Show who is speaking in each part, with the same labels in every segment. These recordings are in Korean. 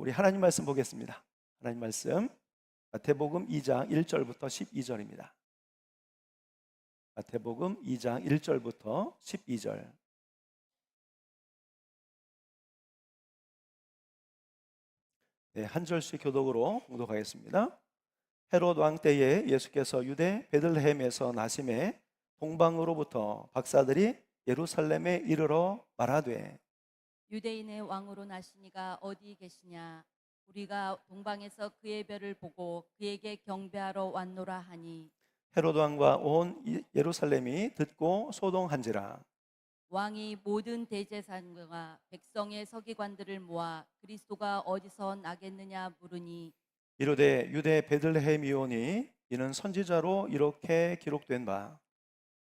Speaker 1: 우리 하나님 말씀 보겠습니다. 하나님 말씀 마태복음 2장 1절부터 12절입니다. 마태복음 2장 1절부터 12절. 네, 한 절씩 교독으로 공독하겠습니다. 헤롯 왕 때에 예수께서 유대 베들레헴에서 나심에 동방으로부터 박사들이 예루살렘에 이르러 말하되
Speaker 2: 유대인의 왕으로 나시니가 어디 계시냐? 우리가 동방에서 그의 별을 보고 그에게 경배하러 왔노라 하니
Speaker 1: 헤롯 왕과 온 예루살렘이 듣고 소동한지라.
Speaker 2: 왕이 모든 대제사장과 백성의 서기관들을 모아 그리스도가 어디서 나겠느냐 물으니
Speaker 1: 이르되 유대 베들레헴이오니 이는 선지자로 이렇게 기록된 바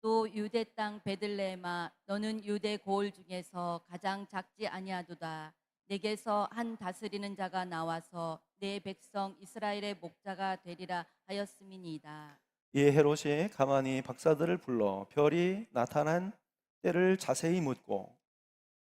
Speaker 2: 또 유대 땅 베들레헴아 너는 유대 고을 중에서 가장 작지 아니하도다. 내게서 한 다스리는 자가 나와서 내 백성 이스라엘의 목자가 되리라 하였음이니이다.
Speaker 1: 이에 헤롯이 가만히 박사들을 불러 별이 나타난 때를 자세히 묻고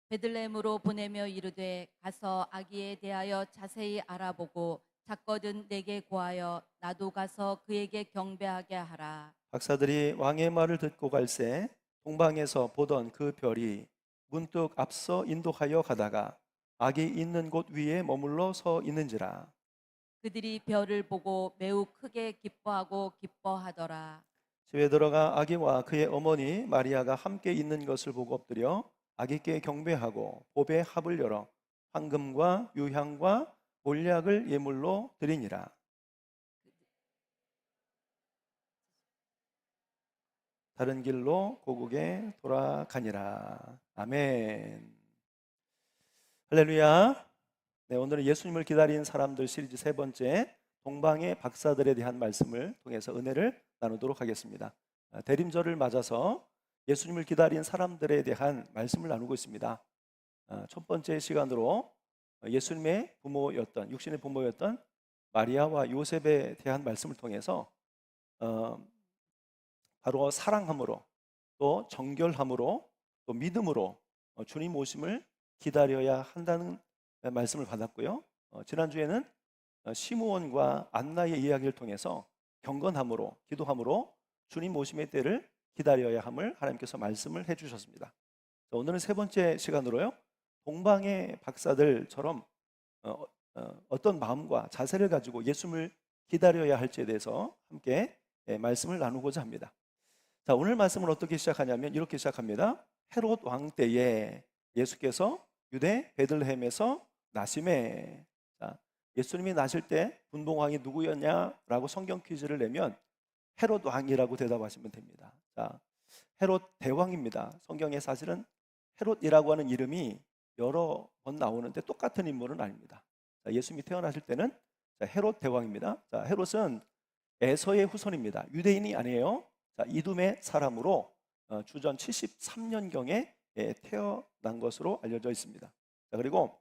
Speaker 2: 베들레헴으로 보내며 이르되 가서 아기에 대하여 자세히 알아보고 작거든 내게 고하여 나도 가서 그에게 경배하게 하라.
Speaker 1: 박사들이 왕의 말을 듣고 갈새 동방에서 보던 그 별이 문득 앞서 인도하여 가다가 아기 있는 곳 위에 머물러 서 있는지라.
Speaker 2: 그들이 별을 보고 매우 크게 기뻐하고 기뻐하더라.
Speaker 1: 집에 들어가 아기와 그의 어머니 마리아가 함께 있는 것을 보고 엎드려 아기께 경배하고 보배 합을 열어 황금과 유향과 몰약을 예물로 드리니라. 다른 길로 고국에 돌아가니라. 아멘. 할렐루야. 네, 오늘은 예수님을 기다린 사람들 시리즈 세 번째 동방의 박사들에 대한 말씀을 통해서 은혜를 나누도록 하겠습니다. 대림절을 맞아서 예수님을 기다린 사람들에 대한 말씀을 나누고 있습니다. 첫 번째 시간으로 예수님의 부모였던 육신의 부모였던 마리아와 요셉에 대한 말씀을 통해서 바로 사랑함으로 또 정결함으로 또 믿음으로 주님 오심을 기다려야 한다는 말씀을 받았고요. 지난주에는 시므온과 안나의 이야기를 통해서 경건함으로 기도함으로 주님 오심의 때를 기다려야 함을 하나님께서 말씀을 해주셨습니다. 오늘은 세 번째 시간으로요. 동방의 박사들처럼 어떤 마음과 자세를 가지고 예수님을 기다려야 할지에 대해서 함께 말씀을 나누고자 합니다. 자, 오늘 말씀은 어떻게 시작하냐면 이렇게 시작합니다. 헤롯 왕 때에 예수께서 유대 베들레헴에서 나심에. 자, 예수님이 나실 때 분봉왕이 누구였냐라고 성경 퀴즈를 내면 헤롯 왕이라고 대답하시면 됩니다. 자, 헤롯 대왕입니다. 성경에 사실은 헤롯이라고 하는 이름이 여러 번 나오는데 똑같은 인물은 아닙니다. 자, 예수님이 태어나실 때는 헤롯 대왕입니다. 자, 헤롯은 에서의 후손입니다. 유대인이 아니에요. 자, 이둠의 사람으로 주전 73년경에 태어난 것으로 알려져 있습니다. 자, 그리고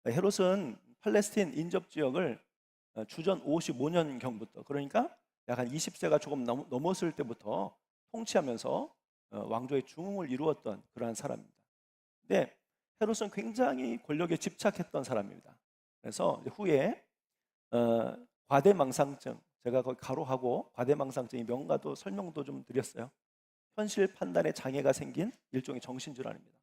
Speaker 1: 헤롯은 팔레스틴 인접 지역을 주전 55년경부터 그러니까 약 한 20세가 조금 넘었을 때부터 통치하면서 왕조의 중흥을 이루었던 그러한 사람입니다. 근데 헤롯은 굉장히 권력에 집착했던 사람입니다. 그래서 후에 과대망상증, 제가 거기 가로하고 과대망상증의 명가도 설명도 좀 드렸어요. 현실 판단에 장애가 생긴 일종의 정신질환입니다.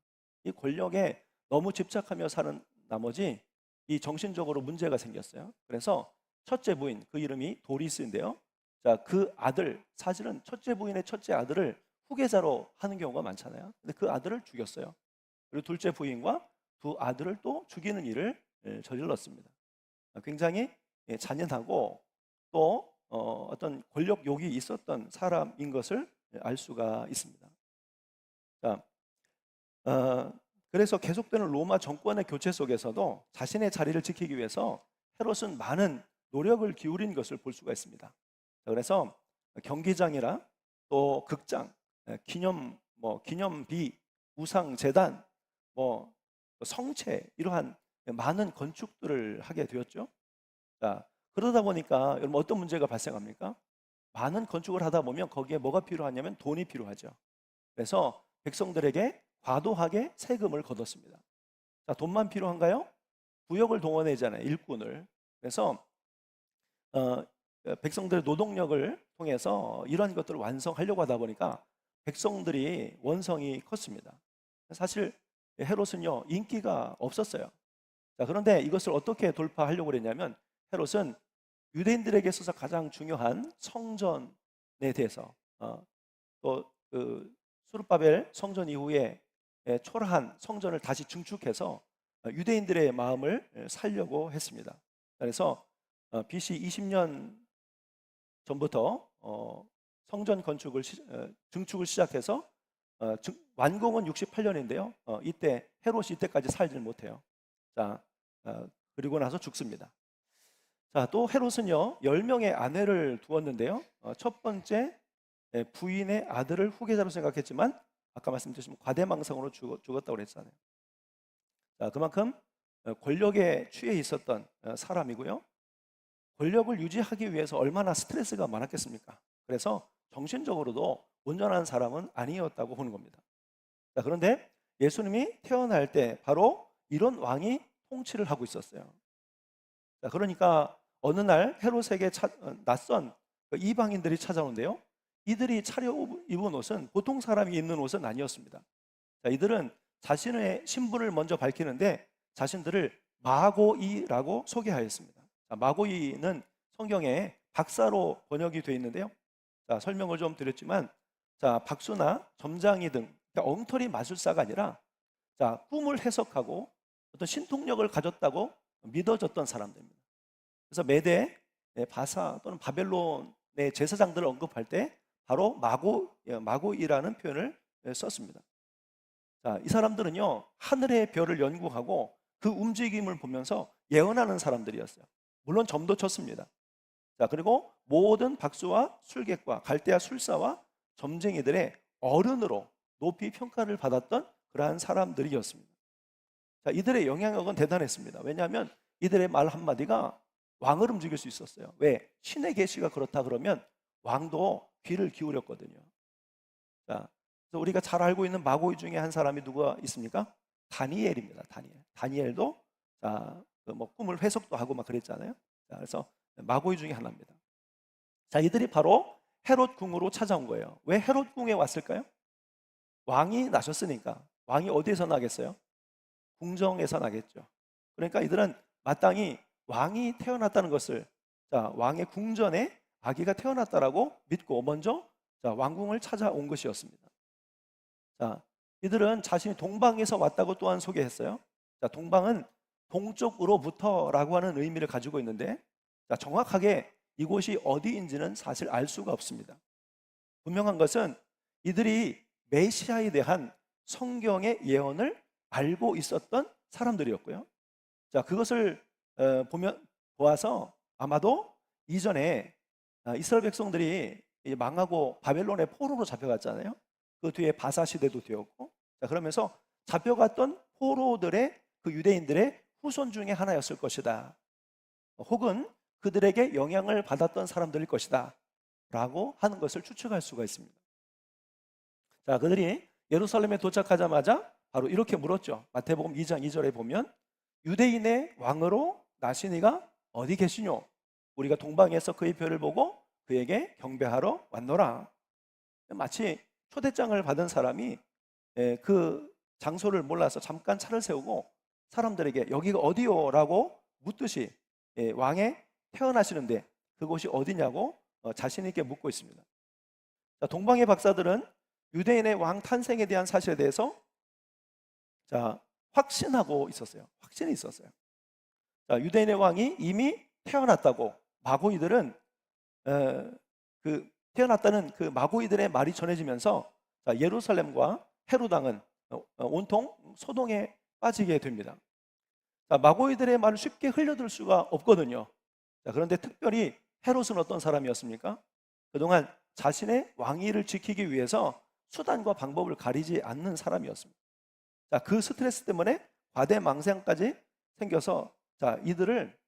Speaker 1: 이 권력에 너무 집착하며 사는 나머지 이 정신적으로 문제가 생겼어요. 그래서 첫째 부인, 그 이름이 도리스인데요. 자, 그 아들, 사실은 첫째 부인의 첫째 아들을 후계자로 하는 경우가 많잖아요. 근데 그 아들을 죽였어요. 그리고 둘째 부인과 두 아들을 또 죽이는 일을 저질렀습니다. 굉장히 잔인하고 또 어떤 권력욕이 있었던 사람인 것을 알 수가 있습니다. 자, 그래서 계속되는 로마 정권의 교체 속에서도 자신의 자리를 지키기 위해서 헤롯은 많은 노력을 기울인 것을 볼 수가 있습니다. 자, 그래서 경기장이라 또 극장, 기념비, 우상재단, 성체 이러한 많은 건축들을 하게 되었죠. 자, 그러다 보니까 여러분 어떤 문제가 발생합니까? 많은 건축을 하다 보면 거기에 뭐가 필요하냐면 돈이 필요하죠. 그래서 백성들에게 과도하게 세금을 걷었습니다. 자, 돈만 필요한가요? 부역을 동원하잖아요. 일꾼을. 그래서 백성들의 노동력을 통해서 이런 것들을 완성하려고 하다 보니까 백성들이 원성이 컸습니다. 사실 헤롯은요 인기가 없었어요. 자, 그런데 이것을 어떻게 돌파하려고 그랬냐면 헤롯은 유대인들에게 있어서 가장 중요한 성전에 대해서 또그 수르바벨 성전 이후에 초라한 성전을 다시 증축해서 유대인들의 마음을 살려고 했습니다. 그래서 BC 20년 전부터 성전 건축을 증축을 시작해서 완공은 68년인데요. 이때 헤롯이 이때까지 살질 못해요. 자, 그리고 나서 죽습니다. 자, 또 헤롯은요 10명의 아내를 두었는데요. 첫 번째 부인의 아들을 후계자로 생각했지만 아까 말씀드렸지만 과대망상으로 죽었다고 그랬잖아요. 자, 그만큼 권력에 취해 있었던 사람이고요. 권력을 유지하기 위해서 얼마나 스트레스가 많았겠습니까? 그래서 정신적으로도 온전한 사람은 아니었다고 보는 겁니다. 자, 그런데 예수님이 태어날 때 바로 이런 왕이 통치를 하고 있었어요. 자, 그러니까 어느 날 헤롯에게 낯선 이방인들이 찾아오는데요. 이들이 차려입은 옷은 보통 사람이 입는 옷은 아니었습니다. 자, 이들은 자신의 신분을 먼저 밝히는데 자신들을 마고이라고 소개하였습니다. 자, 마고이는 성경에 박사로 번역이 되어 있는데요. 자, 설명을 좀 드렸지만, 자, 박수나 점장이 등 그러니까 엉터리 마술사가 아니라 자, 꿈을 해석하고 어떤 신통력을 가졌다고 믿어졌던 사람들입니다. 그래서 메대, 바사 또는 바벨론의 제사장들을 언급할 때 바로 마고이라는 표현을 썼습니다. 자, 이 사람들은요 하늘의 별을 연구하고 그 움직임을 보면서 예언하는 사람들이었어요. 물론 점도 쳤습니다. 자, 그리고 모든 박수와 술객과 갈대아 술사와 점쟁이들의 어른으로 높이 평가를 받았던 그러한 사람들이었습니다. 자, 이들의 영향력은 대단했습니다. 왜냐하면 이들의 말 한마디가 왕을 움직일 수 있었어요. 왜? 신의 계시가 그렇다 그러면 왕도 귀를 기울였거든요. 자, 그래서 우리가 잘 알고 있는 마고이 중에 한 사람이 누가 있습니까? 다니엘입니다. 다니엘도 자, 뭐 꿈을 해석도 하고 막 그랬잖아요. 자, 그래서 마고이 중에 하나입니다. 자, 이들이 바로 헤롯 궁으로 찾아온 거예요. 왜 헤롯 궁에 왔을까요? 왕이 나셨으니까. 왕이 어디에서 나겠어요? 궁정에서 나겠죠. 그러니까 이들은 마땅히 왕이 태어났다는 것을, 자, 왕의 궁전에 아기가 태어났다라고 믿고 먼저 자, 왕궁을 찾아온 것이었습니다. 자, 이들은 자신이 동방에서 왔다고 또한 소개했어요. 자, 동방은 동쪽으로부터라고 하는 의미를 가지고 있는데, 자, 정확하게 이곳이 어디인지는 사실 알 수가 없습니다. 분명한 것은 이들이 메시아에 대한 성경의 예언을 알고 있었던 사람들이었고요. 자, 그것을 보아서 아마도 이전에 이스라엘 백성들이 망하고 바벨론의 포로로 잡혀갔잖아요. 그 뒤에 바사 시대도 되었고, 자, 그러면서 잡혀갔던 포로들의 그 유대인들의 후손 중에 하나였을 것이다. 혹은 그들에게 영향을 받았던 사람들일 것이다 라고 하는 것을 추측할 수가 있습니다. 자, 그들이 예루살렘에 도착하자마자 바로 이렇게 물었죠. 마태복음 2장 2절에 보면 유대인의 왕으로 나신 이가 어디 계시뇨? 우리가 동방에서 그의 별을 보고 그에게 경배하러 왔노라. 마치 초대장을 받은 사람이 그 장소를 몰라서 잠깐 차를 세우고 사람들에게 여기가 어디요? 라고 묻듯이 왕의 태어나시는데 그곳이 어디냐고 자신 있게 묻고 있습니다. 자, 동방의 박사들은 유대인의 왕 탄생에 대한 사실에 대해서 자, 확신하고 있었어요. 확신이 있었어요. 자, 유대인의 왕이 이미 태어났다고 마고이들은 그 태어났다는 그 마고이들의 말이 전해지면서 자, 예루살렘과 헤롯 왕은 온통 소동에 빠지게 됩니다. 자, 마고이들의 말을 쉽게 흘려들 수가 없거든요. 자, 그런데 특별히 헤롯은 어떤 사람이었습니까? 그동안 자신의 왕위를 지키기 위해서 수단과 방법을 가리지 않는 사람이었습니다. 자, 그 스트레스 때문에 과대망상까지 생겨서 자, 이들을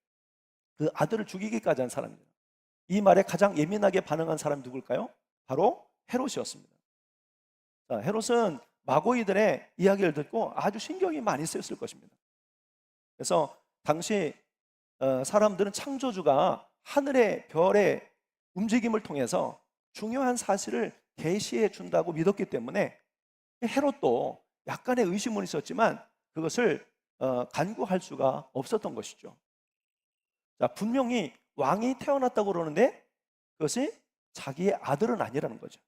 Speaker 1: 그 아들을 죽이기까지 한 사람입니다. 이 말에 가장 예민하게 반응한 사람이 누굴까요? 바로 헤롯이었습니다. 자, 헤롯은 마고이들의 이야기를 듣고 아주 신경이 많이 쓰였을 것입니다. 그래서 당시 사람들은 창조주가 하늘의 별의 움직임을 통해서 중요한 사실을 계시해 준다고 믿었기 때문에 헤롯도 약간의 의심은 있었지만 그것을 간구할 수가 없었던 것이죠. 자, 분명히 왕이 태어났다고 그러는데 그것이 자기의 아들은 아니라는 거죠.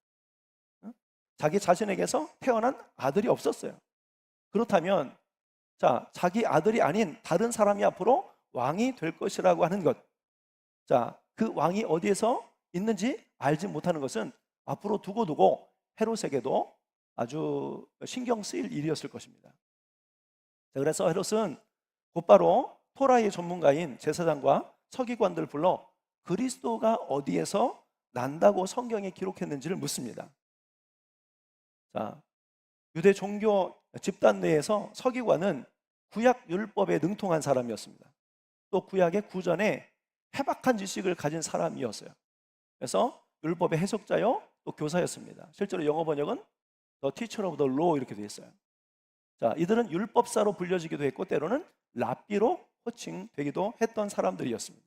Speaker 1: 자기 자신에게서 태어난 아들이 없었어요. 그렇다면 자, 자기 아들이 아닌 다른 사람이 앞으로 왕이 될 것이라고 하는 것. 자, 그 왕이 어디에서 있는지 알지 못하는 것은 앞으로 두고두고 헤롯에게도 아주 신경 쓰일 일이었을 것입니다. 자, 그래서 헤롯은 곧바로 토라의 전문가인 제사장과 서기관들을 불러 그리스도가 어디에서 난다고 성경에 기록했는지를 묻습니다. 자, 유대 종교 집단 내에서 서기관은 구약 율법에 능통한 사람이었습니다. 또 구약의 구전에 해박한 지식을 가진 사람이었어요. 그래서 율법의 해석자요, 또 교사였습니다. 실제로 영어 번역은 The Teacher of the Law 이렇게 되어 있어요. 자, 이들은 율법사로 불려지기도 했고 때로는 랍비로 호칭되기도 했던 사람들이었습니다.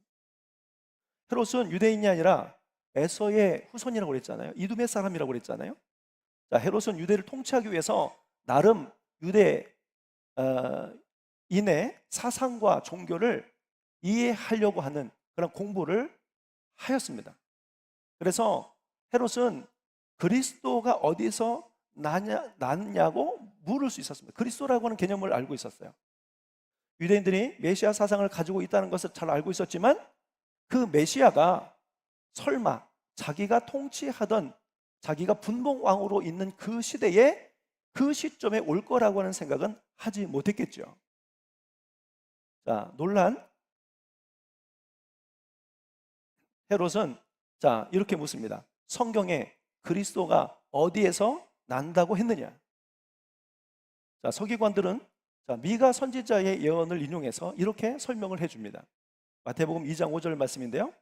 Speaker 1: 헤롯은 유대인이 아니라 에서의 후손이라고 그랬잖아요. 이두메 사람이라고 그랬잖아요. 자, 헤롯은 유대를 통치하기 위해서 나름 유대 인의 사상과 종교를 이해하려고 하는 그런 공부를 하였습니다. 그래서 헤롯은 그리스도가 어디서 났냐고 물을 수 있었습니다. 그리스도라고 하는 개념을 알고 있었어요. 유대인들이 메시아 사상을 가지고 있다는 것을 잘 알고 있었지만 그 메시아가 설마 자기가 통치하던 자기가 분봉왕으로 있는 그 시대에 그 시점에 올 거라고 하는 생각은 하지 못했겠죠. 자, 놀란 헤롯은 자, 이렇게 묻습니다. 성경에 그리스도가 어디에서 난다고 했느냐? 자, 서기관들은 자, 미가 선지자의 예언을 인용해서 이렇게 설명을 해줍니다. 마태복음 2장 5절 말씀인데요.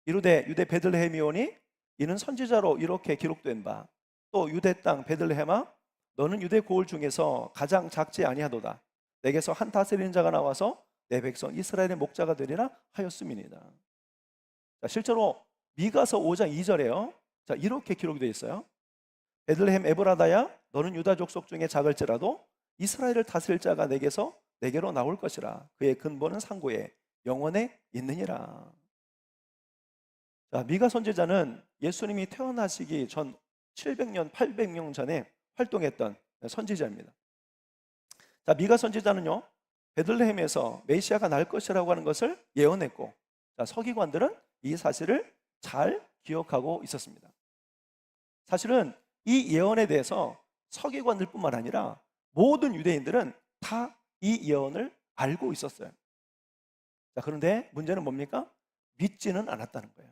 Speaker 1: 이르되 유대 베들레헴이오니 이는 선지자로 이렇게 기록된 바 또 유대 땅 베들레헴아 너는 유대 고을 중에서 가장 작지 아니하도다. 내게서 한 다스리는 자가 나와서 내 백성 이스라엘의 목자가 되리라 하였음이니이다. 자, 실제로 미가서 5장 2절에요. 자, 이렇게 기록이 되어 있어요. 베들레헴 에브라다야 너는 유다 족속 중에 작을지라도 이스라엘을 다스릴 자가 내게로 나올 것이라. 그의 근본은 상고에 영원에 있느니라. 자, 미가 선지자는 예수님이 태어나시기 전 700년, 800년 전에 활동했던 선지자입니다. 자, 미가 선지자는요, 베들레헴에서 메시아가 날 것이라고 하는 것을 예언했고, 자, 서기관들은 이 사실을 잘 기억하고 있었습니다. 사실은 이 예언에 대해서 서기관들뿐만 아니라 모든 유대인들은 다 이 예언을 알고 있었어요. 자, 그런데 문제는 뭡니까? 믿지는 않았다는 거예요.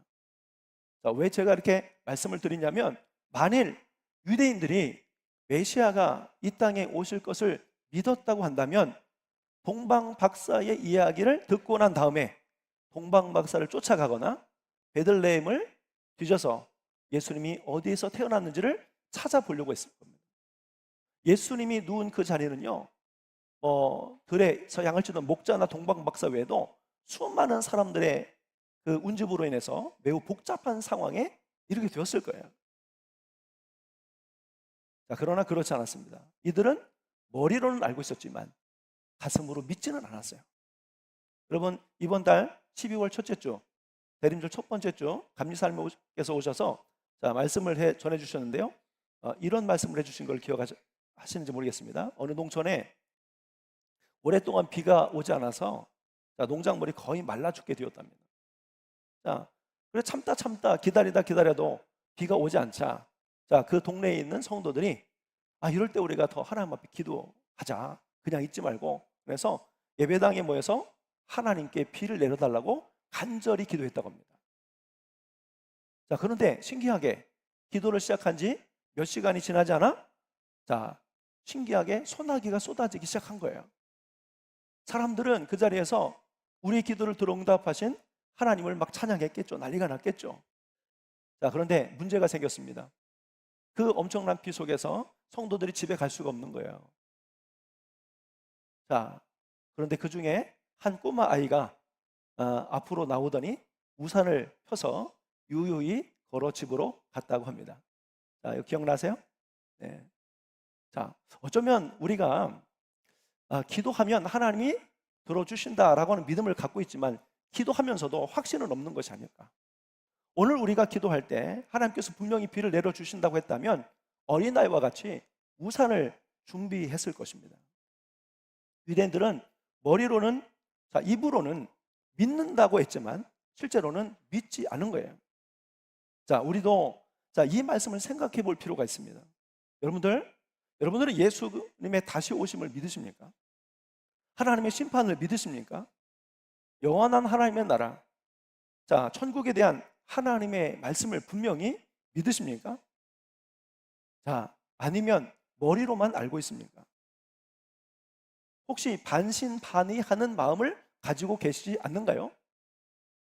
Speaker 1: 자, 왜 제가 이렇게 말씀을 드리냐면 만일 유대인들이 메시아가 이 땅에 오실 것을 믿었다고 한다면 동방박사의 이야기를 듣고 난 다음에 동방박사를 쫓아가거나 베들레헴을 뒤져서 예수님이 어디에서 태어났는지를 찾아보려고 했을 겁니다. 예수님이 누운 그 자리는요, 들에서 양을 치던 목자나 동방박사 외에도 수많은 사람들의 그 운집으로 인해서 매우 복잡한 상황에 이르게 되었을 거예요. 자, 그러나 그렇지 않았습니다. 이들은 머리로는 알고 있었지만 가슴으로 믿지는 않았어요. 여러분, 이번 달 12월 첫째 주 대림절 첫 번째 주 감리사님께서 오셔서 자, 말씀을 전해주셨는데요. 이런 말씀을 해주신 걸 기억하시는지 모르겠습니다. 어느 농촌에 오랫동안 비가 오지 않아서 자, 농작물이 거의 말라 죽게 되었답니다. 자, 그래 참다 기다려도 비가 오지 않자 자, 그 동네에 있는 성도들이 이럴 때 우리가 더 하나님 앞에 기도하자. 그냥 있지 말고. 그래서 예배당에 모여서 하나님께 비를 내려달라고 간절히 기도했다고 합니다. 자, 그런데 신기하게 기도를 시작한 지 몇 시간이 지나지 않아 자, 신기하게 소나기가 쏟아지기 시작한 거예요. 사람들은 그 자리에서 우리의 기도를 들어 응답하신 하나님을 막 찬양했겠죠. 난리가 났겠죠. 자, 그런데 문제가 생겼습니다. 그 엄청난 비 속에서 성도들이 집에 갈 수가 없는 거예요. 자, 그런데 그 중에 한 꼬마 아이가 앞으로 나오더니 우산을 펴서 유유히 걸어 집으로 갔다고 합니다. 자, 이거 기억나세요? 네. 자, 어쩌면 우리가 기도하면 하나님이 들어주신다라고 하는 믿음을 갖고 있지만 기도하면서도 확신은 없는 것이 아닐까. 오늘 우리가 기도할 때 하나님께서 분명히 비를 내려주신다고 했다면 어린아이와 같이 우산을 준비했을 것입니다. 유대인들은 머리로는, 입으로는 믿는다고 했지만 실제로는 믿지 않은 거예요. 자, 우리도 이 말씀을 생각해 볼 필요가 있습니다. 여러분들은 예수님의 다시 오심을 믿으십니까? 하나님의 심판을 믿으십니까? 영원한 하나님의 나라, 천국에 대한 하나님의 말씀을 분명히 믿으십니까? 아니면 머리로만 알고 있습니까? 혹시 반신반의하는 마음을 가지고 계시지 않는가요?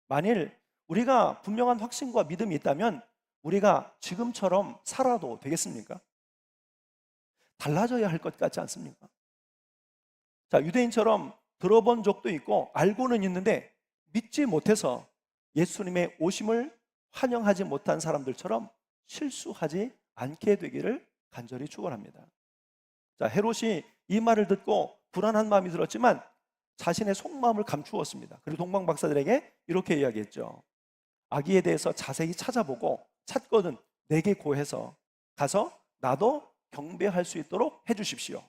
Speaker 1: 만일 우리가 분명한 확신과 믿음이 있다면 우리가 지금처럼 살아도 되겠습니까? 달라져야 할 것 같지 않습니까? 유대인처럼 들어본 적도 있고 알고는 있는데 믿지 못해서 예수님의 오심을 환영하지 못한 사람들처럼 실수하지 않게 되기를 간절히 축원합니다. 헤롯이 이 말을 듣고 불안한 마음이 들었지만 자신의 속마음을 감추었습니다. 그리고 동방 박사들에게 이렇게 이야기했죠. 아기에 대해서 자세히 찾아보고 찾거든 내게 고해서 가서 나도 경배할 수 있도록 해주십시오.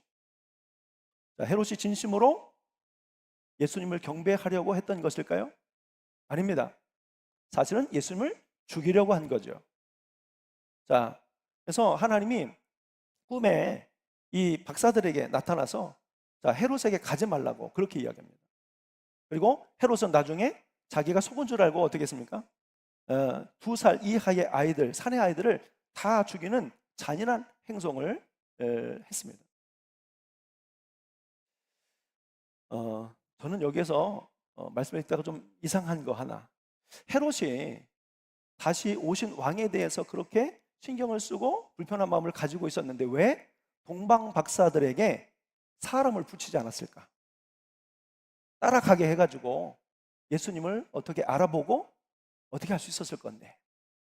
Speaker 1: 헤롯이 진심으로 예수님을 경배하려고 했던 것일까요? 아닙니다. 사실은 예수님을 죽이려고 한 거죠. 그래서 하나님이 꿈에 이 박사들에게 나타나서 헤롯에게 가지 말라고 그렇게 이야기합니다. 그리고 헤롯은 나중에 자기가 속은 줄 알고 어떻게 했습니까? 2살 이하의 아이들, 사내 아이들을 다 죽이는 잔인한 행동을 했습니다. 저는 여기에서 말씀을 듣다가 좀 이상한 거 하나, 헤롯이 다시 오신 왕에 대해서 그렇게 신경을 쓰고 불편한 마음을 가지고 있었는데 왜 동방 박사들에게 사람을 붙이지 않았을까? 따라가게 해가지고 예수님을 어떻게 알아보고 어떻게 할 수 있었을 건데,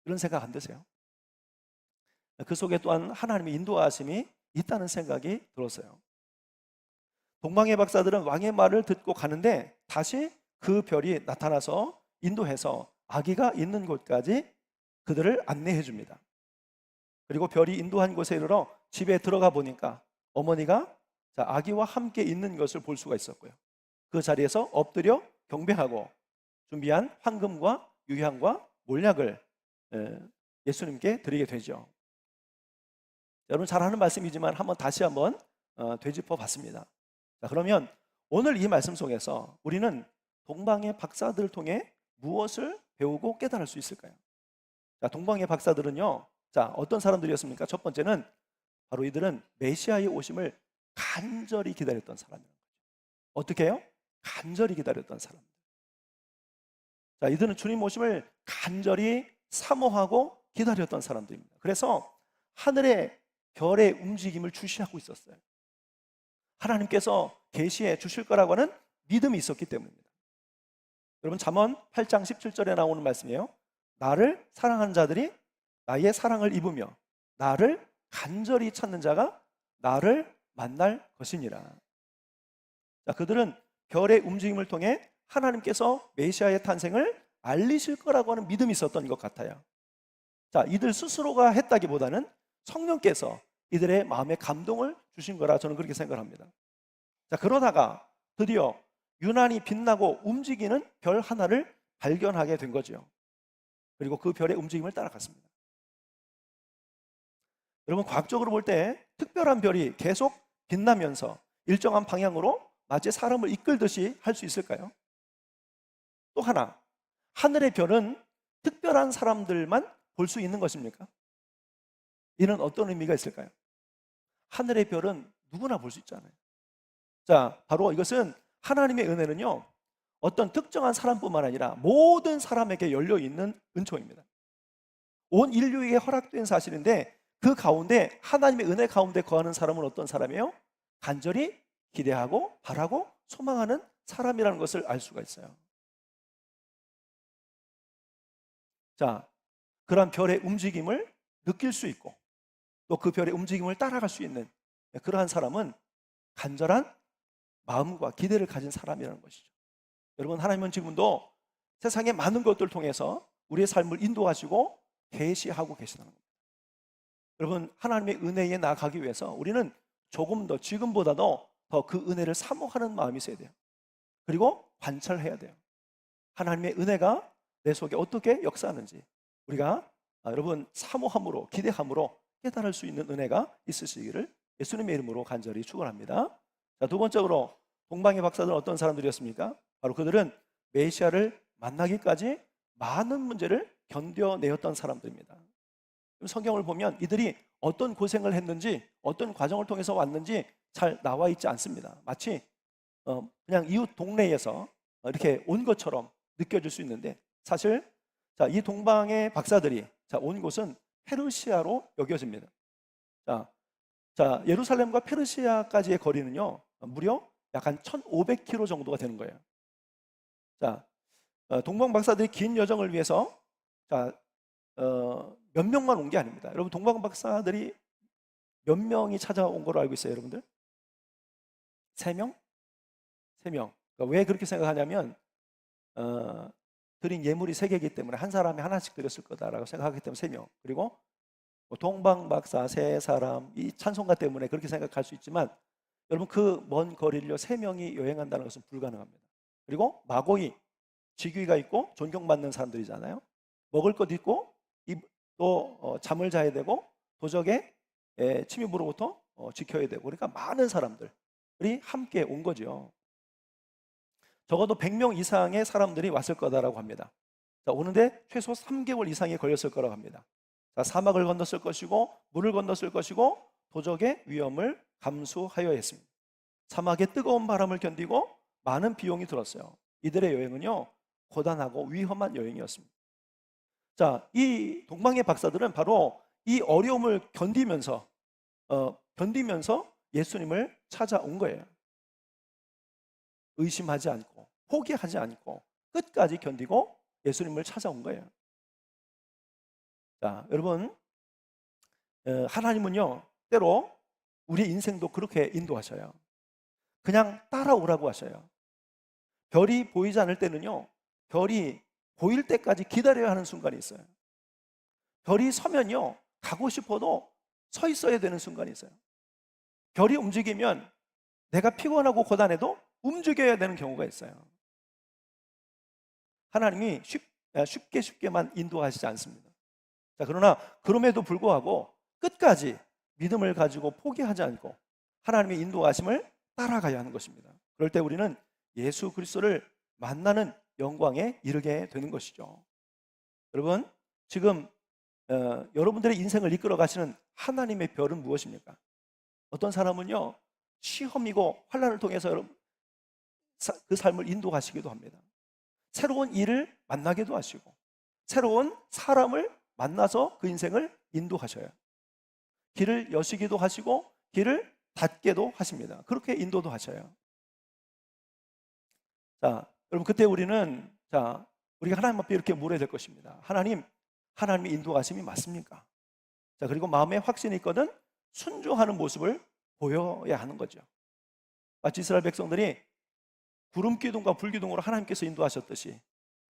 Speaker 1: 그런 생각 안 드세요? 그 속에 또한 하나님의 인도하심이 있다는 생각이 들었어요. 동방의 박사들은 왕의 말을 듣고 가는데 다시 그 별이 나타나서 인도해서 아기가 있는 곳까지 그들을 안내해 줍니다. 그리고 별이 인도한 곳에 이르러 집에 들어가 보니까 어머니가 아기와 함께 있는 것을 볼 수가 있었고요. 그 자리에서 엎드려 경배하고 준비한 황금과 유향과 몰약을 예수님께 드리게 되죠. 여러분 잘 아는 말씀이지만 다시 한번 되짚어 봤습니다. 그러면 오늘 이 말씀 속에서 우리는 동방의 박사들을 통해 무엇을 배우고 깨달을 수 있을까요? 동방의 박사들은요, 어떤 사람들이었습니까? 첫 번째는 바로 이들은 메시아의 오심을 간절히 기다렸던 사람이에요. 어떻게 해요? 간절히 기다렸던 사람들. 이들은 주님 오심을 간절히 사모하고 기다렸던 사람들입니다. 그래서 하늘의 별의 움직임을 주시하고 있었어요. 하나님께서 계시해 주실 거라고 하는 믿음이 있었기 때문입니다. 여러분 잠언 8장 17절에 나오는 말씀이에요. 나를 사랑하는 자들이 나의 사랑을 입으며 나를 간절히 찾는 자가 나를 만날 것이니라. 그들은 별의 움직임을 통해 하나님께서 메시아의 탄생을 알리실 거라고 하는 믿음이 있었던 것 같아요. 이들 스스로가 했다기보다는 성령께서 이들의 마음에 감동을 주신 거라 저는 그렇게 생각합니다. 그러다가 드디어 유난히 빛나고 움직이는 별 하나를 발견하게 된 거죠. 그리고 그 별의 움직임을 따라갔습니다. 여러분 과학적으로 볼 때 특별한 별이 계속 빛나면서 일정한 방향으로 마치 사람을 이끌듯이 할 수 있을까요? 또 하나, 하늘의 별은 특별한 사람들만 볼 수 있는 것입니까? 이는 어떤 의미가 있을까요? 하늘의 별은 누구나 볼 수 있잖아요. 바로 이것은 하나님의 은혜는요, 어떤 특정한 사람뿐만 아니라 모든 사람에게 열려있는 은총입니다. 온 인류에게 허락된 사실인데 그 가운데 하나님의 은혜 가운데 거하는 사람은 어떤 사람이에요? 간절히 기대하고 바라고 소망하는 사람이라는 것을 알 수가 있어요. 자, 그러한 별의 움직임을 느낄 수 있고 또 그 별의 움직임을 따라갈 수 있는 그러한 사람은 간절한 마음과 기대를 가진 사람이라는 것이죠. 여러분, 하나님은 지금도 세상의 많은 것들을 통해서 우리의 삶을 인도하시고 계시하고 계시다는 겁니다. 여러분, 하나님의 은혜에 나아가기 위해서 우리는 조금 더 지금보다도 더 그 은혜를 사모하는 마음이 있어야 돼요. 그리고 관찰해야 돼요. 하나님의 은혜가 내 속에 어떻게 역사하는지 우리가 여러분 사모함으로 기대함으로 깨달을 수 있는 은혜가 있으시기를 예수님의 이름으로 간절히 축원합니다. 자, 두 번째로 동방의 박사들은 어떤 사람들이었습니까? 바로 그들은 메시아를 만나기까지 많은 문제를 견뎌내었던 사람들입니다. 성경을 보면 이들이 어떤 고생을 했는지 어떤 과정을 통해서 왔는지 잘 나와 있지 않습니다. 마치 그냥 이웃 동네에서 이렇게 온 것처럼 느껴질 수 있는데 사실 이 동방의 박사들이 온 곳은 페르시아로 여겨집니다. 예루살렘과 페르시아까지의 거리는요 무려 약 한 1,500km 정도가 되는 거예요. 동방 박사들이 긴 여정을 위해서 몇 명만 온 게 아닙니다. 여러분, 동방 박사들이 몇 명이 찾아온 걸로 알고 있어요, 여러분들? 3명? 3명. 그러니까 왜 그렇게 생각하냐면 드린 예물이 3개이기 때문에 한 사람이 하나씩 드렸을 거다라고 생각하기 때문에 3명. 그리고 동방 박사 3사람, 이 찬송가 때문에 그렇게 생각할 수 있지만 여러분, 그 먼 거리를 3명이 여행한다는 것은 불가능합니다. 그리고 마고이, 직위가 있고 존경받는 사람들이잖아요. 먹을 것 있고 또 잠을 자야 되고 도적의 침입으로부터 지켜야 되고, 그러니까 많은 사람들이 함께 온 거죠. 적어도 100명 이상의 사람들이 왔을 거다라고 합니다. 오는데 최소 3개월 이상이 걸렸을 거라고 합니다. 사막을 건넜을 것이고 물을 건넜을 것이고 도적의 위험을 감수하여 했습니다. 사막의 뜨거운 바람을 견디고 많은 비용이 들었어요. 이들의 여행은요 고단하고 위험한 여행이었습니다. 이 동방의 박사들은 바로 이 어려움을 견디면서 예수님을 찾아온 거예요. 의심하지 않고 포기하지 않고 끝까지 견디고 예수님을 찾아온 거예요. 여러분, 하나님은요 때로 우리 인생도 그렇게 인도하셔요. 그냥 따라오라고 하셔요. 별이 보이지 않을 때는요 별이 보일 때까지 기다려야 하는 순간이 있어요. 별이 서면요 가고 싶어도 서 있어야 되는 순간이 있어요. 별이 움직이면 내가 피곤하고 고단해도 움직여야 되는 경우가 있어요. 하나님이 쉽게만 인도하시지 않습니다. 그러나 그럼에도 불구하고 끝까지 믿음을 가지고 포기하지 않고 하나님의 인도하심을 따라가야 하는 것입니다. 그럴 때 우리는 예수 그리스도를 만나는 영광에 이르게 되는 것이죠. 여러분, 지금 여러분들의 인생을 이끌어 가시는 하나님의 별은 무엇입니까? 어떤 사람은요 시험이고 환난을 통해서 그 삶을 인도하시기도 합니다. 새로운 일을 만나기도 하시고 새로운 사람을 만나서 그 인생을 인도하셔요. 길을 여시기도 하시고 길을 닫게도 하십니다. 그렇게 인도도 하셔요. 여러분, 그때 우리는 우리가 하나님 앞에 이렇게 물어야 될 것입니다. 하나님의 인도하심이 맞습니까? 그리고 마음에 확신이 있거든 순종하는 모습을 보여야 하는 거죠. 마치 이스라엘 백성들이 구름 기둥과 불 기둥으로 하나님께서 인도하셨듯이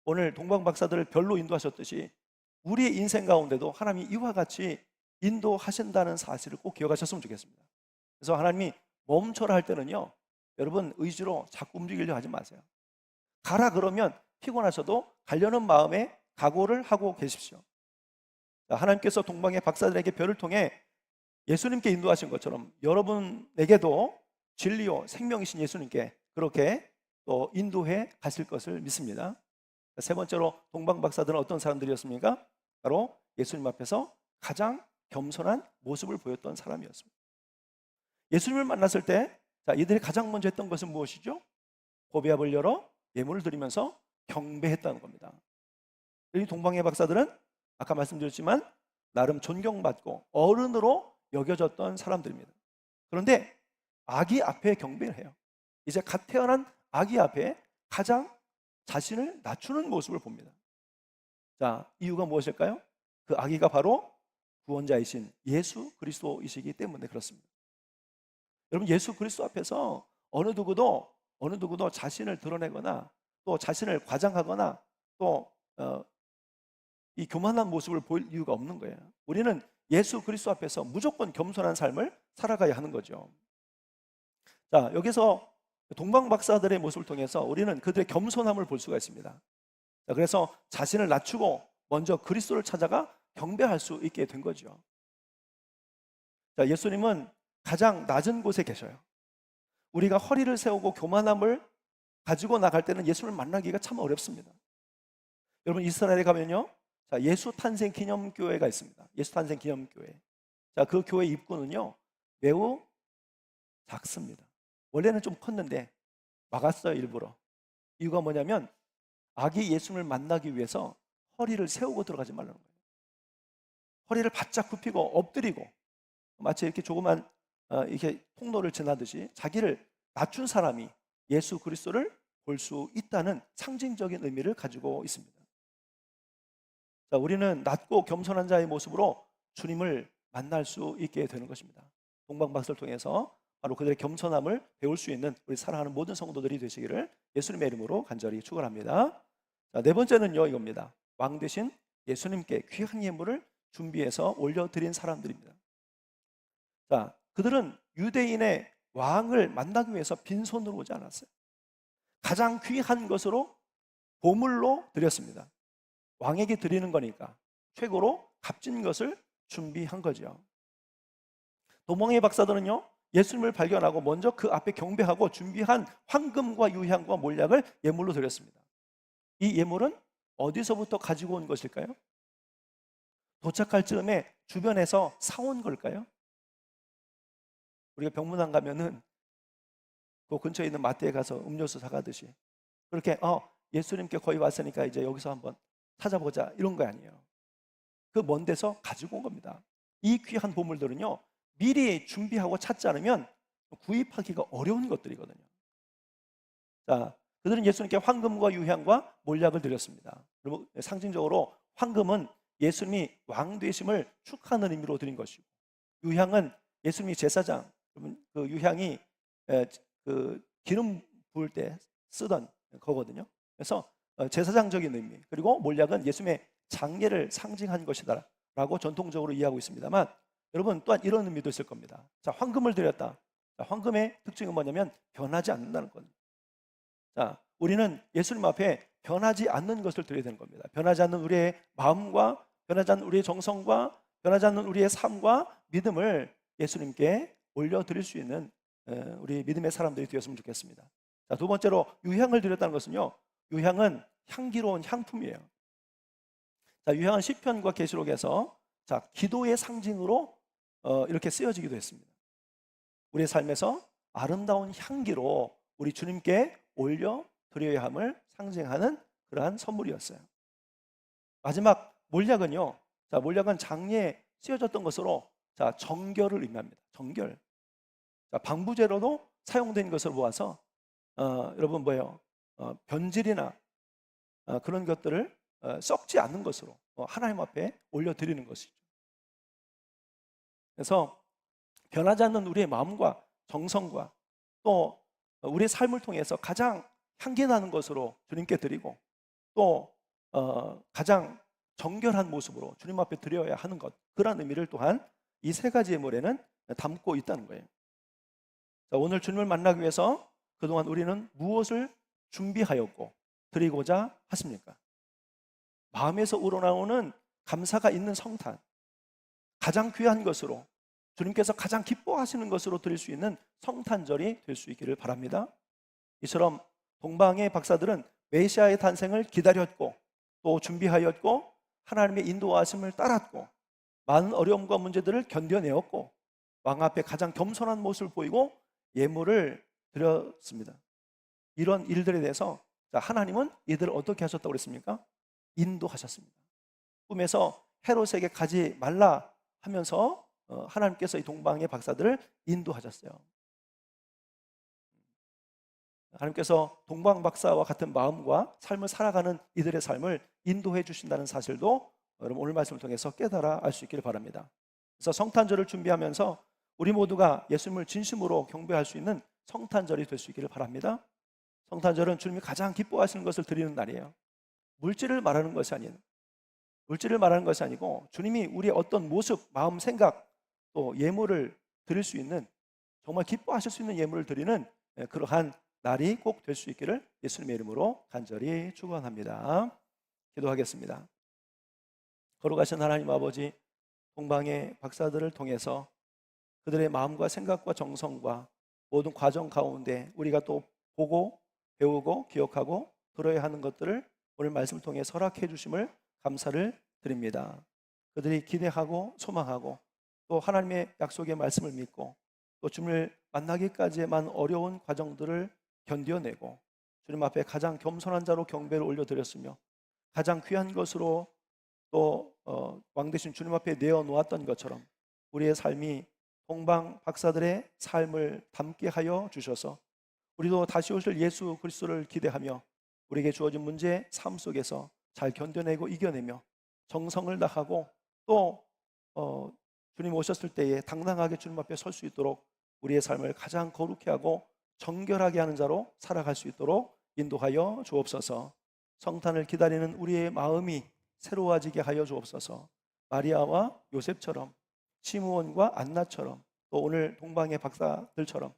Speaker 1: 오늘 동방 박사들을 별로 인도하셨듯이 우리의 인생 가운데도 하나님이 이와 같이 인도하신다는 사실을 꼭 기억하셨으면 좋겠습니다. 그래서 하나님이 멈춰라 할 때는요 여러분 의지로 자꾸 움직이려 하지 마세요. 가라 그러면 피곤하셔도 가려는 마음에 각오를 하고 계십시오. 하나님께서 동방의 박사들에게 별을 통해 예수님께 인도하신 것처럼 여러분에게도 진리요 생명이신 예수님께 그렇게 또 인도해 가실 것을 믿습니다. 세 번째로 동방 박사들은 어떤 사람들이었습니까? 바로 예수님 앞에서 가장 겸손한 모습을 보였던 사람이었습니다. 예수님을 만났을 때 이들이 가장 먼저 했던 것은 무엇이죠? 고비압을 열어 예물을 드리면서 경배했다는 겁니다. 이 동방의 박사들은 아까 말씀드렸지만 나름 존경받고 어른으로 여겨졌던 사람들입니다. 그런데 아기 앞에 경배를 해요. 이제 갓 태어난 아기 앞에 가장 자신을 낮추는 모습을 봅니다. 자, 이유가 무엇일까요? 그 아기가 바로 구원자이신 예수 그리스도이시기 때문에 그렇습니다. 여러분, 예수 그리스도 앞에서 어느 누구도 자신을 드러내거나 또 자신을 과장하거나 또 이 교만한 모습을 보일 이유가 없는 거예요. 우리는 예수 그리스도 앞에서 무조건 겸손한 삶을 살아가야 하는 거죠. 자, 여기서 동방 박사들의 모습을 통해서 우리는 그들의 겸손함을 볼 수가 있습니다. 자, 그래서 자신을 낮추고 먼저 그리스도를 찾아가 경배할 수 있게 된 거죠. 자, 예수님은 가장 낮은 곳에 계셔요. 우리가 허리를 세우고 교만함을 가지고 나갈 때는 예수님을 만나기가 참 어렵습니다. 여러분, 이스라엘에 가면요, 자, 예수 탄생 기념교회가 있습니다. 예수 탄생 기념교회. 자, 그 교회 입구는요 매우 작습니다. 원래는 좀 컸는데 막았어요, 일부러. 이유가 뭐냐면 아기 예수님을 만나기 위해서 허리를 세우고 들어가지 말라는 거예요. 허리를 바짝 굽히고 엎드리고 마치 이렇게 조그만 이렇게 통로를 지나듯이 자기를 낮춘 사람이 예수 그리스도를 볼 수 있다는 상징적인 의미를 가지고 있습니다. 자, 우리는 낮고 겸손한 자의 모습으로 주님을 만날 수 있게 되는 것입니다. 동방박사를 통해서 바로 그들의 겸손함을 배울 수 있는 우리 사랑하는 모든 성도들이 되시기를 예수님의 이름으로 간절히 축원합니다. 자, 네 번째는요, 이겁니다. 왕 대신 예수님께 귀한 예물을 준비해서 올려드린 사람들입니다. 자, 그들은 유대인의 왕을 만나기 위해서 빈손으로 오지 않았어요. 가장 귀한 것으로 보물로 드렸습니다. 왕에게 드리는 거니까 최고로 값진 것을 준비한 거죠. 도망의 박사들은요, 예수님을 발견하고 먼저 그 앞에 경배하고 준비한 황금과 유향과 몰약을 예물로 드렸습니다. 이 예물은 어디서부터 가지고 온 것일까요? 도착할 즈음에 주변에서 사온 걸까요? 우리가 병문안 가면은 그 근처에 있는 마트에 가서 음료수 사가듯이 그렇게 예수님께 거의 왔으니까 이제 여기서 한번 찾아보자, 이런 거 아니에요. 그 먼 데서 가지고 온 겁니다. 이 귀한 보물들은요 미리 준비하고 찾지 않으면 구입하기가 어려운 것들이거든요. 자, 그들은 예수님께 황금과 유향과 몰약을 드렸습니다. 그리고 상징적으로 황금은 예수님이 왕 되심을 축하하는 의미로 드린 것이고, 유향은 예수님이 제사장, 그 유향이 그 기름 부을 때 쓰던 거거든요. 그래서 제사장적인 의미, 그리고 몰약은 예수님의 장례를 상징한 것이다 라고 전통적으로 이해하고 있습니다만, 여러분 또한 이런 의미도 있을 겁니다. 자, 황금을 드렸다. 자, 황금의 특징은 뭐냐면 변하지 않는다는 겁니다. 자, 우리는 예수님 앞에 변하지 않는 것을 드려야 되는 겁니다. 변하지 않는 우리의 마음과 변하지 않는 우리의 정성과 변하지 않는 우리의 삶과 믿음을 예수님께 올려드릴 수 있는 우리 믿음의 사람들이 되었으면 좋겠습니다. 자, 두 번째로 유향을 드렸다는 것은요, 유향은 향기로운 향품이에요. 자, 유향은 시편과 계시록에서 자, 기도의 상징으로 이렇게 쓰여지기도 했습니다. 우리의 삶에서 아름다운 향기로 우리 주님께 올려 드려야 함을 상징하는 그러한 선물이었어요. 마지막 몰약은요, 자, 몰약은 장례에 쓰여졌던 것으로 자, 정결을 의미합니다. 정결. 자, 방부제로도 사용된 것을 보아서 여러분 뭐예요? 변질이나 그런 것들을 썩지 않는 것으로 하나님 앞에 올려드리는 것이죠. 그래서 변하지 않는 우리의 마음과 정성과 또 우리의 삶을 통해서 가장 향기나는 것으로 주님께 드리고 또 가장 정결한 모습으로 주님 앞에 드려야 하는 것, 그런 의미를 또한 이 세 가지의 예물에는 담고 있다는 거예요. 자, 오늘 주님을 만나기 위해서 그동안 우리는 무엇을 준비하였고 드리고자 하십니까? 마음에서 우러나오는 감사가 있는 성탄, 가장 귀한 것으로 주님께서 가장 기뻐하시는 것으로 드릴 수 있는 성탄절이 될 수 있기를 바랍니다. 이처럼 동방의 박사들은 메시아의 탄생을 기다렸고 또 준비하였고 하나님의 인도하심을 따랐고 많은 어려움과 문제들을 견뎌내었고 왕 앞에 가장 겸손한 모습을 보이고 예물을 드렸습니다. 이런 일들에 대해서 하나님은 이들을 어떻게 하셨다고 그랬습니까? 인도하셨습니다. 꿈에서 헤롯에게 가지 말라 하면서 하나님께서 이 동방의 박사들을 인도하셨어요. 하나님께서 동방박사와 같은 마음과 삶을 살아가는 이들의 삶을 인도해 주신다는 사실도 여러분 오늘 말씀을 통해서 깨달아 알 수 있기를 바랍니다. 그래서 성탄절을 준비하면서 우리 모두가 예수님을 진심으로 경배할 수 있는 성탄절이 될 수 있기를 바랍니다. 성탄절은 주님이 가장 기뻐하시는 것을 드리는 날이에요. 물질을 말하는 것이 아니고 주님이 우리의 어떤 모습, 마음, 생각 또 예물을 드릴 수 있는, 정말 기뻐하실 수 있는 예물을 드리는 그러한 날이 꼭 될 수 있기를 예수님의 이름으로 간절히 축원합니다. 기도하겠습니다. 거룩하신 하나님 아버지, 동방의 박사들을 통해서 그들의 마음과 생각과 정성과 모든 과정 가운데 우리가 또 보고 배우고 기억하고 들어야 하는 것들을 오늘 말씀을 통해 허락해 주심을 감사를 드립니다. 그들이 기대하고 소망하고 또 하나님의 약속의 말씀을 믿고 또 주님을 만나기까지의만 어려운 과정들을 견뎌내고 주님 앞에 가장 겸손한 자로 경배를 올려드렸으며 가장 귀한 것으로 또 왕 대신 주님 앞에 내어놓았던 것처럼 우리의 삶이 동방 박사들의 삶을 담게 하여 주셔서 우리도 다시 오실 예수 그리스도를 기대하며 우리에게 주어진 문제 삶 속에서 잘 견뎌내고 이겨내며 정성을 다하고 또 주님 오셨을 때에 당당하게 주님 앞에 설 수 있도록 우리의 삶을 가장 거룩해 하고 정결하게 하는 자로 살아갈 수 있도록 인도하여 주옵소서. 성탄을 기다리는 우리의 마음이 새로워지게 하여 주옵소서. 마리아와 요셉처럼, 시므온과 안나처럼, 또 오늘 동방의 박사들처럼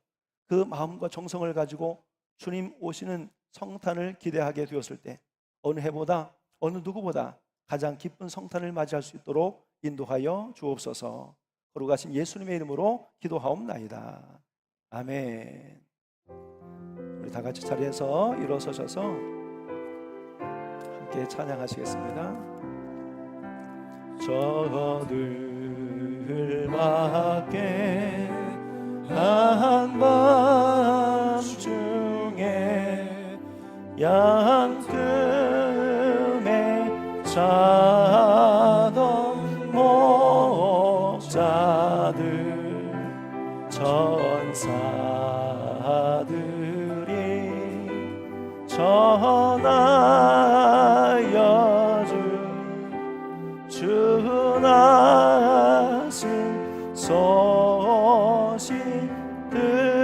Speaker 1: 그 마음과 정성을 가지고 주님 오시는 성탄을 기대하게 되었을 때 어느 해보다 어느 누구보다 가장 기쁜 성탄을 맞이할 수 있도록 인도하여 주옵소서. 거룩하신 예수님의 이름으로 기도하옵나이다. 아멘. 우리 다 같이 자리에서 일어서셔서 함께 찬양하시겠습니다. 저들밖에 한밤중에 양금에 자던 목자들 천사들이 전하여 주나신 소식 들었네.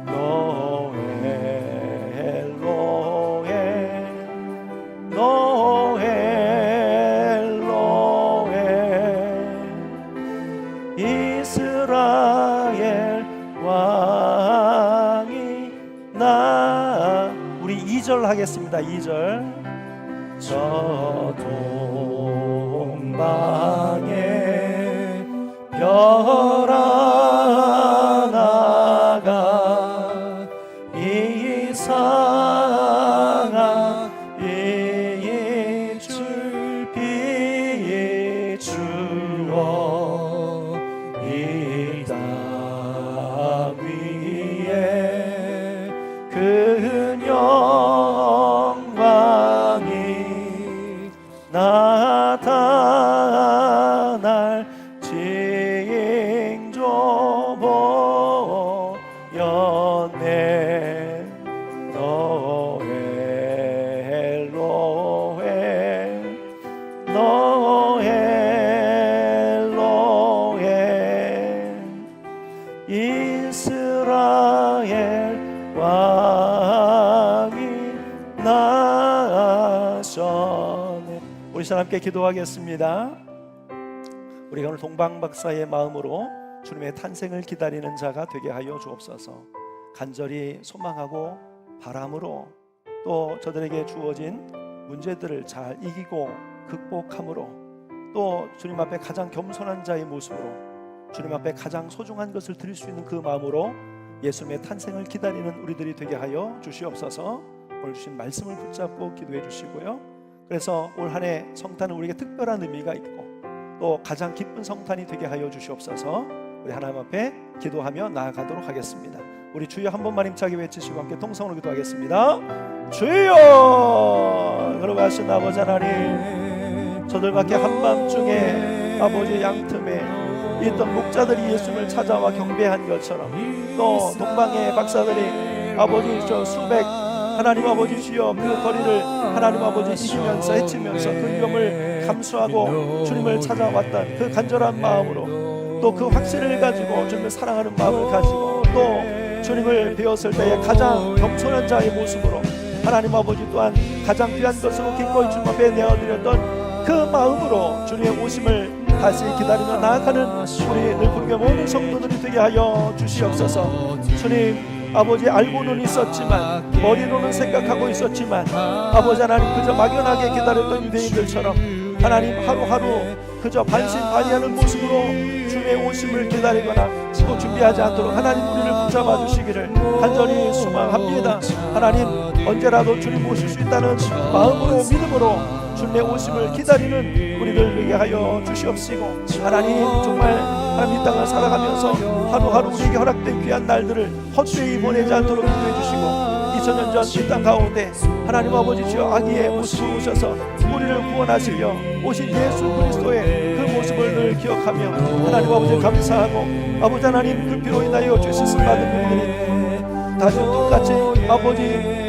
Speaker 1: 노엘 노엘 노엘 노엘 이스라엘 왕이 나. 우리 2절 하겠습니다. 2절. 저 동방에 별 하나가 이상한 이줄 비추어 이 땅 위에 그 영광이 나타날 징조 보였네. 노엘 노엘 노엘 노엘 이스라엘 왕이 나셨네. 우리 다 함께 기도하겠습니다. 우리가 오늘 동방박사의 마음으로 주님의 탄생을 기다리는 자가 되게 하여 주옵소서. 간절히 소망하고 바람으로 또 저들에게 주어진 문제들을 잘 이기고 극복함으로 또 주님 앞에 가장 겸손한 자의 모습으로 주님 앞에 가장 소중한 것을 드릴 수 있는 그 마음으로 예수님의 탄생을 기다리는 우리들이 되게 하여 주시옵소서. 오늘 주신 말씀을 붙잡고 기도해 주시고요. 그래서 올 한 해 성탄은 우리에게 특별한 의미가 있고 또 가장 기쁜 성탄이 되게 하여 주시옵소서. 우리 하나님 앞에 기도하며 나아가도록 하겠습니다. 우리 주여 한 번만 힘차게 외치시고 함께 통성으로 기도하겠습니다. 주여, 거룩하신 아버지 하나님, 저들밖에 한밤중에 아버지 양틈에 있던 목자들이 예수님을 찾아와 경배한 것처럼 또 동방의 박사들이 아버지 저 수백 하나님 아버지 주여 그 거리를 하나님 아버지 이기면서 헤치면서 그 위험을 감수하고 주님을 찾아왔던 그 간절한 마음으로 또 그 확신을 가지고 주님을 사랑하는 마음을 가지고 또 주님을 배웠을 때에 가장 겸손한 자의 모습으로 하나님 아버지 또한 가장 귀한 것으로 기꺼이 주님 앞에 내어드렸던 그 마음으로 주님의 오심을 다시 기다리며 나아가는 우리 늘부르게 모든 성도들이 되게 하여 주시옵소서. 주님 아버지 알고는 있었지만 머리로는 생각하고 있었지만 아버지 하나님 그저 막연하게 기다렸던 유대인들처럼 하나님 하루하루 그저 반신반의하는 모습으로 주님의 오심을 기다리거나 또 준비하지 않도록 하나님 우리를 붙잡아 주시기를 간절히 소망합니다. 하나님 언제라도 주님 오실 수 있다는 마음으로 믿음으로 주님의 오심을 기다리는 우리들 되게 하여 주시옵시고 하나님 정말 하나님 이 땅을 살아가면서 하루하루 우리에게 허락된 귀한 날들을 헛되이 보내지 않도록 인도해 주시고 2000년 전 이 땅 가운데 하나님 아버지 주여 아기의 모습으로 오셔서 우리를 구원하시려 오신 예수 그리스도의 그 모습을 늘 기억하며 하나님 아버지 감사하고 아버지 하나님 그 피로 인하여 죄 씻음 받은 우리들이 다시 똑같이 아버지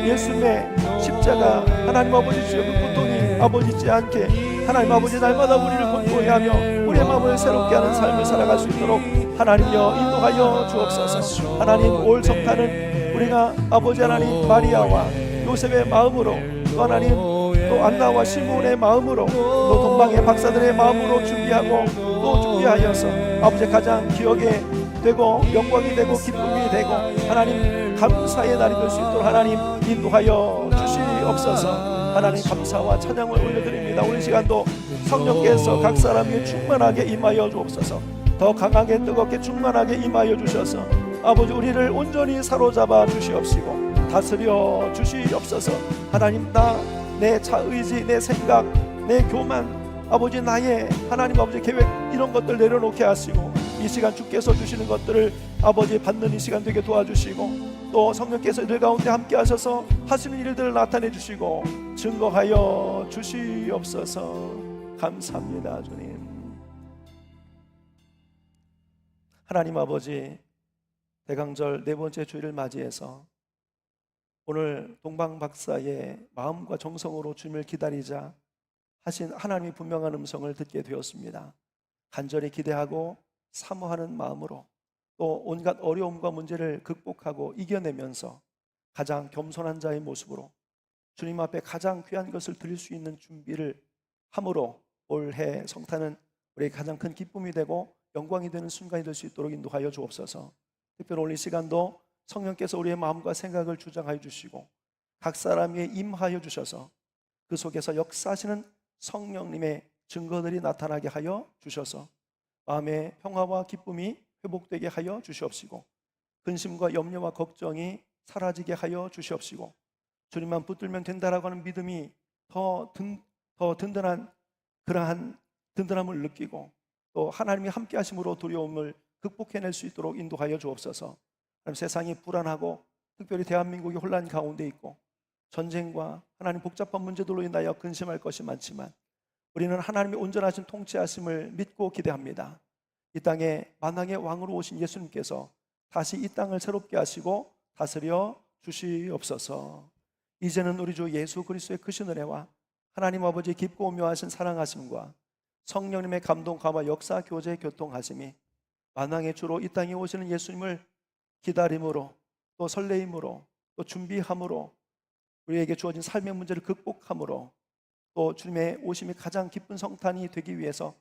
Speaker 1: 예수님의 십자가 하나님 아버지 주여 그 고통이 아버지 있지 않게 하나님 아버지 날마다 우리를 권고히 하며 우리의 마음을 새롭게 하는 삶을 살아갈 수 있도록 하나님여 인도하여 주옵소서. 하나님 올 성탄은 우리가 아버지 하나님 마리아와 요셉의 마음으로 또 하나님 또 안나와 시므온의 마음으로 또 동방의 박사들의 마음으로 준비하고 또 준비하여서 아버지 가장 기억에 되고 영광이 되고 기쁨이 되고 하나님 감사의 날이 될 수 있도록 하나님 인도하여 주시옵소서. 하나님 감사와 찬양을 올려드립니다. 오늘 시간도 성령께서 각 사람에게 충만하게 임하여 주옵소서. 더 강하게 뜨겁게 충만하게 임하여 주셔서 아버지 우리를 온전히 사로잡아 주시옵시고 다스려 주시옵소서. 하나님 나 내 자의지 내 생각 내 교만 아버지 나의 하나님 아버지 계획 이런 것들 내려놓게 하시고 이 시간 주께서 주시는 것들을 아버지 받는 이 시간 되게 도와주시고 또 성령께서 이들 가운데 함께 하셔서 하시는 일들을 나타내 주시고 증거하여 주시옵소서. 감사합니다 주님. 하나님 아버지 대강절 네 번째 주일을 맞이해서 오늘 동방박사의 마음과 정성으로 주님을 기다리자 하신 하나님의 분명한 음성을 듣게 되었습니다. 간절히 기대하고 사모하는 마음으로 또 온갖 어려움과 문제를 극복하고 이겨내면서 가장 겸손한 자의 모습으로 주님 앞에 가장 귀한 것을 드릴 수 있는 준비를 함으로 올해 성탄은 우리의 가장 큰 기쁨이 되고 영광이 되는 순간이 될 수 있도록 인도하여 주옵소서. 특별히 오늘 이 시간도 성령께서 우리의 마음과 생각을 주장하여 주시고 각 사람에게 임하여 주셔서 그 속에서 역사하시는 성령님의 증거들이 나타나게 하여 주셔서 마음의 평화와 기쁨이 회복되게 하여 주시옵시고 근심과 염려와 걱정이 사라지게 하여 주시옵시고 주님만 붙들면 된다라고 하는 믿음이 더 든든한 그러한 든든함을 느끼고 또 하나님이 함께 하심으로 두려움을 극복해낼 수 있도록 인도하여 주옵소서. 세상이 불안하고 특별히 대한민국이 혼란 가운데 있고 전쟁과 하나님 복잡한 문제들로 인하여 근심할 것이 많지만 우리는 하나님의 온전하신 통치하심을 믿고 기대합니다. 이 땅에 만왕의 왕으로 오신 예수님께서 다시 이 땅을 새롭게 하시고 다스려 주시옵소서. 이제는 우리 주 예수 그리스도의 크신 은혜와 하나님 아버지의 깊고 오묘하신 사랑하심과 성령님의 감동, 감화, 역사, 교제, 교통하심이 만왕의 주로 이 땅에 오시는 예수님을 기다림으로 또 설레임으로 또 준비함으로 우리에게 주어진 삶의 문제를 극복함으로 또 주님의 오심이 가장 기쁜 성탄이 되기 위해서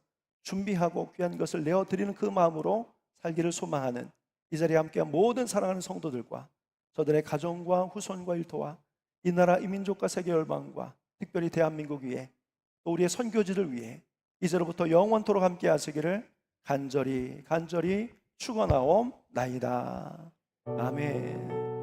Speaker 1: 준비하고 귀한 것을 내어드리는 그 마음으로 살기를 소망하는 이 자리에 함께한 모든 사랑하는 성도들과 저들의 가정과 후손과 일터와 이 나라 이 민족과 세계 열방과 특별히 대한민국 위에 또 우리의 선교지를 위해 이제로부터 영원토록 함께 하시기를 간절히 축원하옵나이다. 아멘.